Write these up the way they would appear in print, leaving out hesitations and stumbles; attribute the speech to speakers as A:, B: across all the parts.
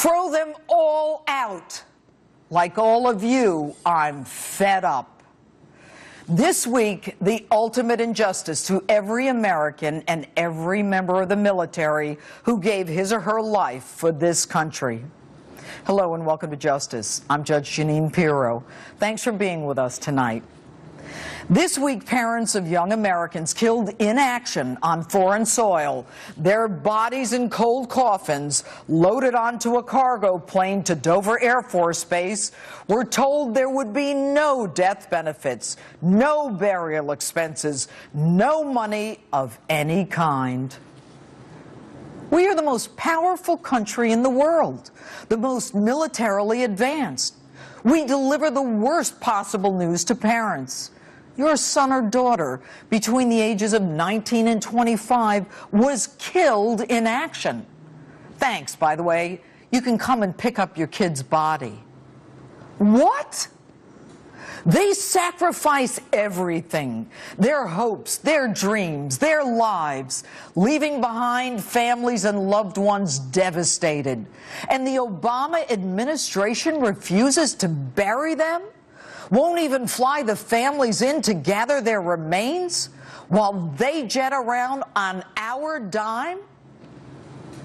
A: Throw them all out. Like all of you, I'm fed up. This week, the ultimate injustice to every American and every member of the military who gave his or her life for this country. Hello and welcome to Justice. I'm Judge Jeanine Pirro. Thanks for being with us tonight. This week, parents of young Americans killed in action on foreign soil, their bodies in cold coffins, loaded onto a cargo plane to Dover Air Force Base, were told there would be no death benefits, no burial expenses, no money of any kind. We are the most powerful country in the world, the most militarily advanced. We deliver the worst possible news to parents. Your son or daughter between the ages of 19 and 25 was killed in action. Thanks, by the way. You can come and pick up your kid's body. What? They sacrifice everything, their hopes, their dreams, their lives, leaving behind families and loved ones devastated. And the Obama administration refuses to bury them? Won't even fly the families in to gather their remains while they jet around on our dime?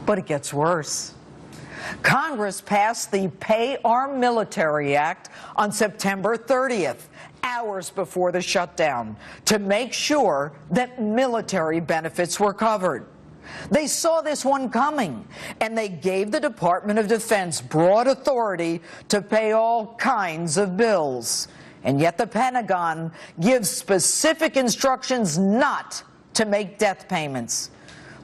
A: But it gets worse. Congress passed the Pay Our Military Act on September 30th, hours before the shutdown, to make sure that military benefits were covered. They saw this one coming, and they gave the Department of Defense broad authority to pay all kinds of bills. And yet the Pentagon gives specific instructions not to make death payments.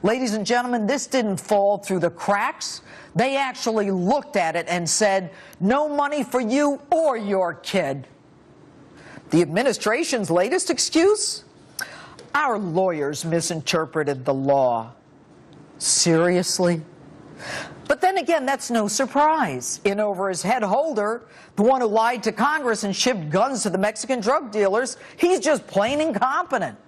A: Ladies and gentlemen, this didn't fall through the cracks. They actually looked at it and said, no money for you or your kid. The administration's latest excuse? Our lawyers misinterpreted the law. Seriously? But then again, that's no surprise. In over his head holder, the one who lied to Congress and shipped guns to the Mexican drug dealers, he's just plain incompetent.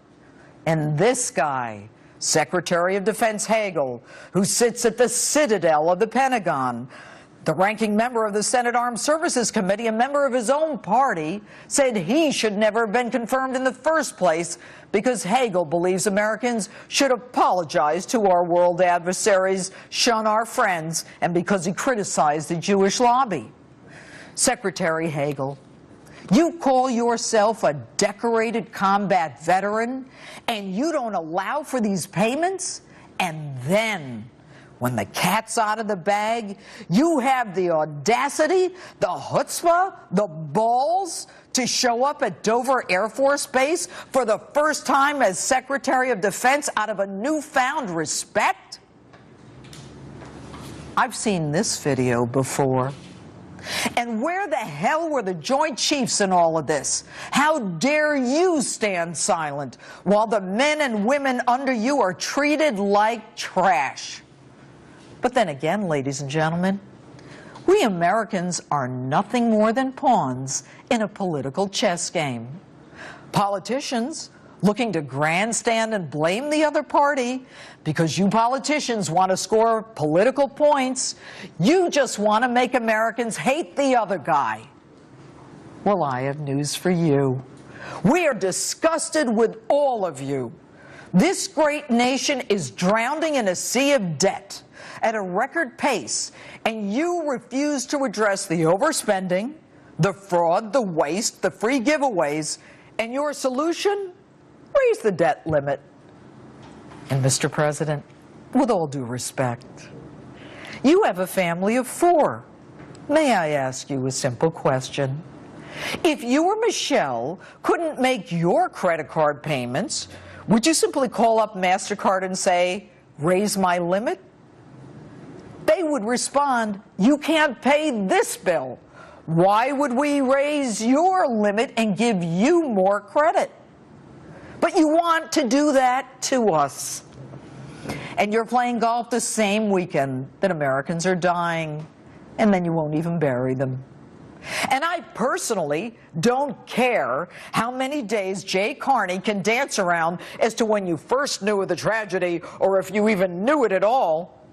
A: And this guy, Secretary of Defense Hagel, who sits at the citadel of the Pentagon, the ranking member of the Senate Armed Services Committee, a member of his own party, said he should never have been confirmed in the first place because Hagel believes Americans should apologize to our world adversaries, shun our friends, and because he criticized the Jewish lobby. Secretary Hagel, you call yourself a decorated combat veteran, and you don't allow for these payments? And then, when the cat's out of the bag, you have the audacity, the chutzpah, the balls to show up at Dover Air Force Base for the first time as Secretary of Defense out of a newfound respect? I've seen this video before. And where the hell were the Joint Chiefs in all of this? How dare you stand silent while the men and women under you are treated like trash? But then again, ladies and gentlemen, we Americans are nothing more than pawns in a political chess game. Politicians looking to grandstand and blame the other party because you politicians want to score political points. You just want to make Americans hate the other guy. Well, I have news for you. We are disgusted with all of you. This great nation is drowning in a sea of debt at a record pace, and you refuse to address the overspending, the fraud, the waste, the free giveaways, and your solution? Raise the debt limit. And Mr. President, with all due respect, you have a family of 4. May I ask you a simple question? If you or Michelle couldn't make your credit card payments, would you simply call up MasterCard and say, raise my limit? They would respond, you can't pay this bill. Why would we raise your limit and give you more credit? But you want to do that to us. And you're playing golf the same weekend that Americans are dying, and then you won't even bury them. And I personally don't care how many days Jay Carney can dance around as to when you first knew of the tragedy or if you even knew it at all.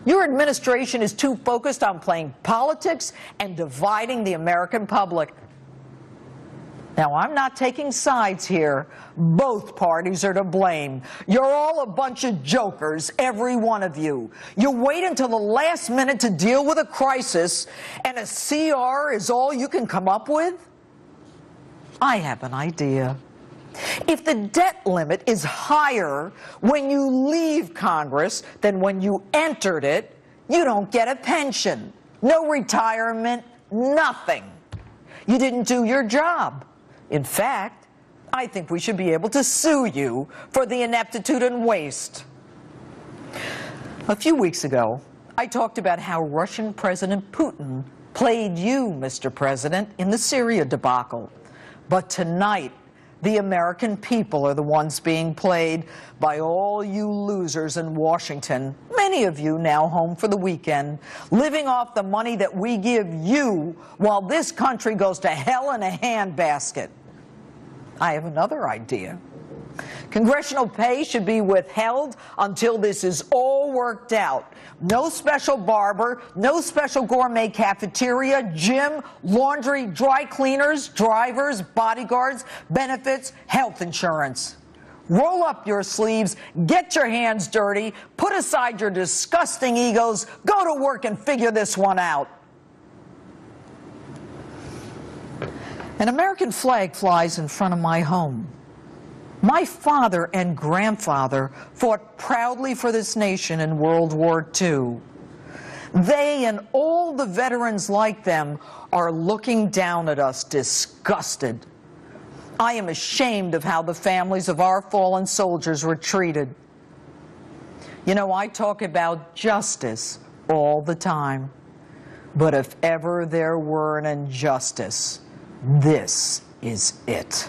A: Your administration is too focused on playing politics and dividing the American public. Now, I'm not taking sides here. Both parties are to blame. You're all a bunch of jokers, every one of you. You wait until the last minute to deal with a crisis, and a CR is all you can come up with? I have an idea. If the debt limit is higher when you leave Congress than when you entered it, you don't get a pension, no retirement, nothing. You didn't do your job. In fact, I think we should be able to sue you for the ineptitude and waste. A few weeks ago, I talked about how Russian President Putin played you, Mr. President, in the Syria debacle. But tonight, the American people are the ones being played by all you losers in Washington, many of you now home for the weekend, living off the money that we give you while this country goes to hell in a handbasket. I have another idea. Congressional pay should be withheld until this is all worked out. No special barber, no special gourmet cafeteria, gym, laundry, dry cleaners, drivers, bodyguards, benefits, health insurance. Roll up your sleeves, get your hands dirty, put aside your disgusting egos, go to work and figure this one out. An American flag flies in front of my home. My father and grandfather fought proudly for this nation in World War II. They and all the veterans like them are looking down at us disgusted. I am ashamed of how the families of our fallen soldiers were treated. You know, I talk about justice all the time. But if ever there were an injustice, this is it.